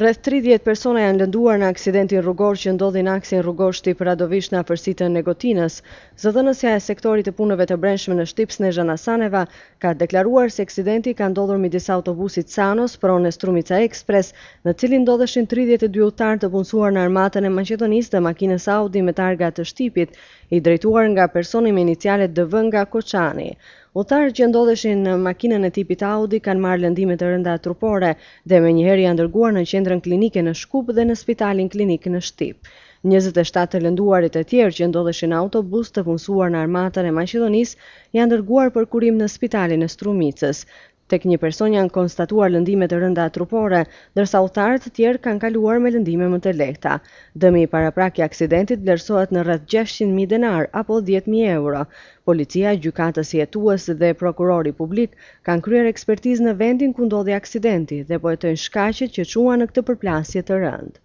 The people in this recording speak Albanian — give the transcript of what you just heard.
Rreth 30 persona janë lënduar në aksidentin rrugor që ndodhi në aksin rrugor Shtyp-Radovish në afërsitë të Negotinës. Zëdhënësja e sektorit të punëve të brendshme në Shtyp Snežana Nasaneva ka deklaruar se aksidenti ka ndodhur midis autobusit Sanos pronë Strumica Express, në cilin ndodheshin 32 udhëtar të punësuar në armatën e Maqedonisë dhe makinës Audi me targa të Shtypit, i drejtuar nga personi me inicialet DV nga Koçani. Udhëtarët që ndodheshin në makinën e tipit Audi kanë marrë lëndime të rënda trupore dhe menjëherë janë dërguar në qendrën klinike në Shkup dhe në Spitalin Klinik në Shtyp. 27 të lënduarit e tjerë që ndodheshin në autobus të punësuar në armatën e Maqedonisë janë dërguar për kurim në Spitalin e Strumicës. Tek një person janë konstatuar lëndime të rënda trupore, ndërsa udhëtarët të tjerë kanë kaluar me lëndime më të lehta. Dëmi i paraprak i aksidentit vlerësohet në rreth 600.000 denar apo 10.000 euro. Policia, gjykatës jetues dhe prokurori publik kanë kryer ekspertizë në vendin ku ndodhi aksidenti dhe po hetojnë shkaqet që çuan në këtë përplasje të rëndë.